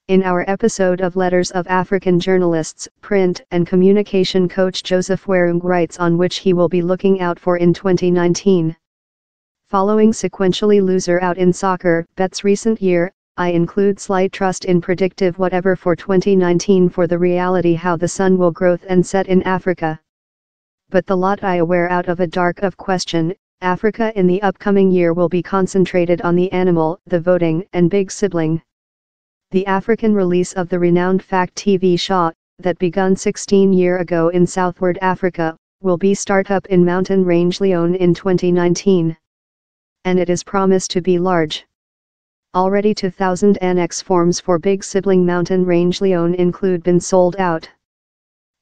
In our episode of Letters of African Journalists, print and communication coach Joseph Warungu writes on which he will be looking out for in 2019. Following sequentially loser out in soccer bets recent year, I include slight trust in predictive whatever for 2019 for the reality how the sun will growth and set in Africa. But the lot I aware out of a dark of question, Africa in the upcoming year will be concentrated on the animal, the voting and big sibling. The African release of the renowned Fact TV show, that begun 16 years ago in Southward Africa, will be start up in mountain range Leone in 2019. And it is promised to be large. Already 2,000 annex forms for big sibling mountain range Leone include been sold out.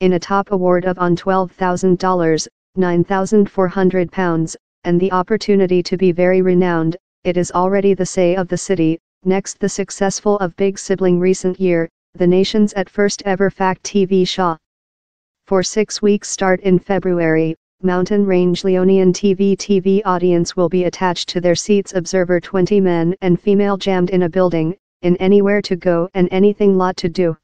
In a top award of on $12,000, £9,400, and the opportunity to be very renowned, it is already the say of the city. Next, the successful of Big Sibling recent year, the nation's at first ever Fact TV show. For 6 weeks start in February, Mountain Range Leonian TV audience will be attached to their seats observer 20 men and female jammed in a building, in anywhere to go and anything lot to do.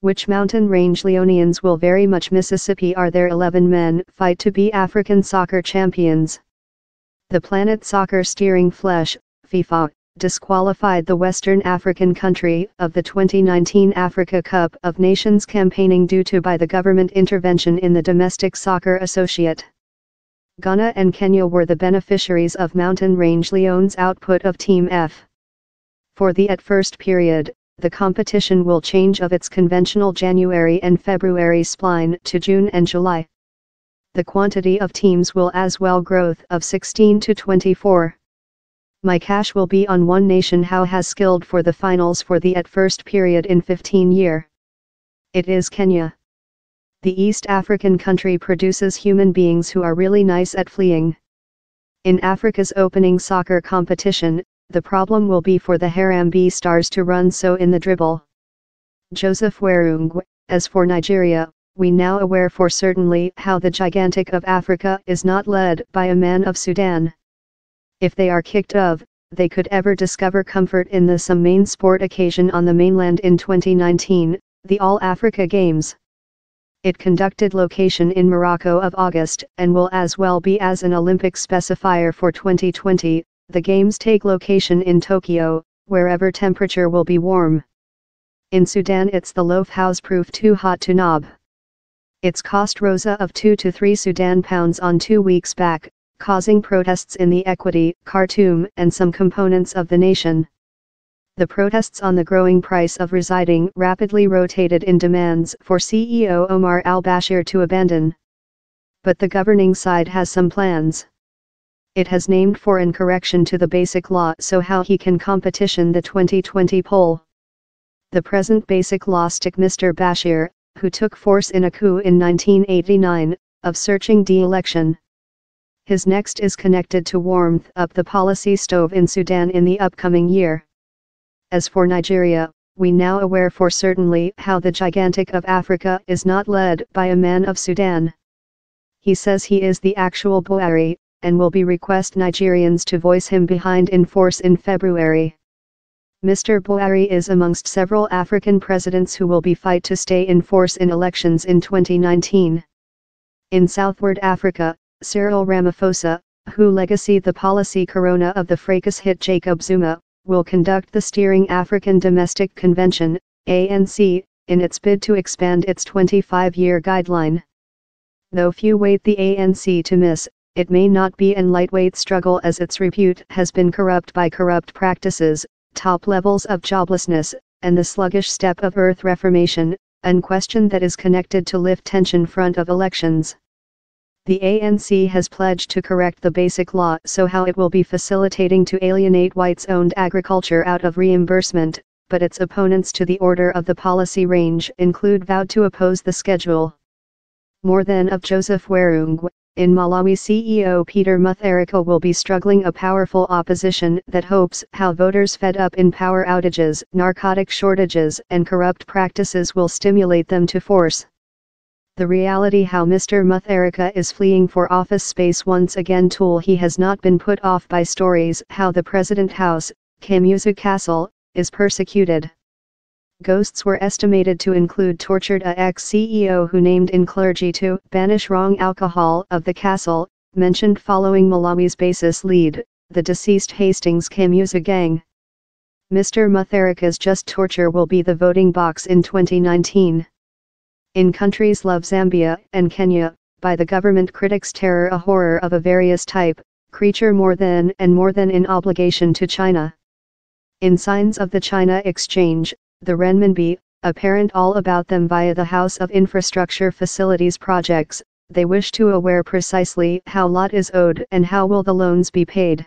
Which Mountain Range Leonians will very much Mississippi are there 11 men fight to be African soccer champions. The Planet Soccer Steering Flesh, FIFA, disqualified the Western African country of the 2019 Africa Cup of Nations campaigning due to by the government intervention in the domestic soccer associate. Ghana and Kenya were the beneficiaries of Mountain Range Leone's output of Team F. For the at first period, the competition will change of its conventional January and February spline to June and July. The quantity of teams will as well growth of 16 to 24. My cash will be on one nation how has skilled for the finals for the at first period in 15 year. It is Kenya. The East African country produces human beings who are really nice at fleeing. In Africa's opening soccer competition, the problem will be for the Harambee Stars to run so in the dribble. Joseph Warungu, as for Nigeria, we now aware for certainly how the gigantic of Africa is not led by a man of Sudan. If they are kicked of, they could ever discover comfort in the some main sport occasion on the mainland in 2019, the All Africa Games. It conducted location in Morocco of August and will as well be as an Olympic specifier for 2020, the Games take location in Tokyo, wherever temperature will be warm. In Sudan it's the loaf house proof too hot to knob. Its cost rose of 2 to 3 Sudan pounds on 2 weeks back, causing protests in the Equity, Khartoum and some components of the nation. The protests on the growing price of residing rapidly rotated in demands for CEO Omar al-Bashir to abandon. But the governing side has some plans. It has named for an correction to the basic law so how he can competition the 2020 poll. The present basic law stick Mr. Bashir, who took force in a coup in 1989, of searching de-election. His next is connected to warmth up the policy stove in Sudan in the upcoming year. As for Nigeria, we now aware for certainly how the gigantic of Africa is not led by a man of Sudan. He says he is the actual Buhari, and will be request Nigerians to voice him behind in force in February. Mr. Buhari is amongst several African presidents who will be fight to stay in force in elections in 2019. In Southward Africa, Cyril Ramaphosa, who legacy the policy corona of the fracas hit Jacob Zuma, will conduct the Steering African Domestic Convention, ANC, in its bid to expand its 25-year guideline. Though few wait the ANC to miss, it may not be an lightweight struggle as its repute has been corrupt by corrupt practices, top levels of joblessness, and the sluggish step of earth reformation, and question that is connected to lift tension front of elections. The ANC has pledged to correct the basic law so how it will be facilitating to alienate whites-owned agriculture out of reimbursement, but its opponents to the order of the policy range include vowed to oppose the schedule. More than of Joseph Warungu, in Malawi CEO Peter Mutharika will be struggling a powerful opposition that hopes how voters fed up in power outages, narcotic shortages and corrupt practices will stimulate them to force. The reality how Mr. Mutharika is fleeing for office space once again tool he has not been put off by stories how the President House, Kamuzu Castle, is persecuted. Ghosts were estimated to include tortured ex-CEO who named in clergy to banish wrong alcohol of the castle, mentioned following Malawi's basis lead, the deceased Hastings Kamuza gang. Mr. Mutharika's just torture will be the voting box in 2019. In countries love Zambia and Kenya, by the government critics terror a horror of a various type, creature more than in obligation to China. In signs of the China exchange, the renminbi, apparent all about them via the House of Infrastructure Facilities projects, they wish to aware precisely how lot is owed and how will the loans be paid.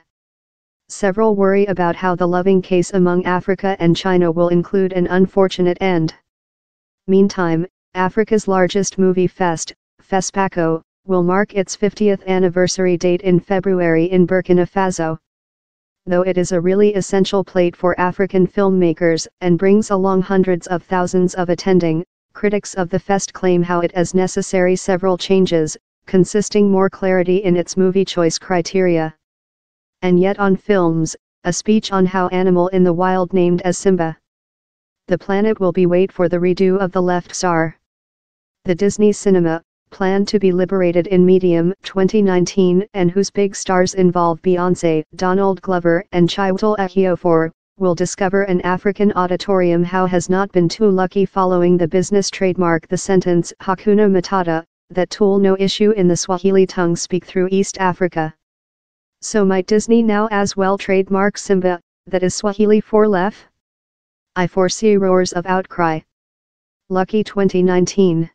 Several worry about how the loving case among Africa and China will include an unfortunate end. Meantime, Africa's largest movie fest, FESPACO, will mark its 50th anniversary date in February in Burkina Faso. Though it is a really essential plate for African filmmakers and brings along hundreds of thousands of attending, critics of the fest claim how it is necessary several changes, consisting more clarity in its movie choice criteria. And yet on films, a speech on how Animal in the Wild named as Simba. The planet will be wait for the redo of The Left Star. The Disney cinema, planned to be liberated in Medium 2019 and whose big stars involve Beyoncé, Donald Glover and Chiwetel Ejiofor, will discover an African auditorium how has not been too lucky following the business trademark the sentence Hakuna Matata, that tool no issue in the Swahili tongue speak through East Africa. So might Disney now as well trademark Simba, that is Swahili for Lef? I foresee roars of outcry. Lucky 2019.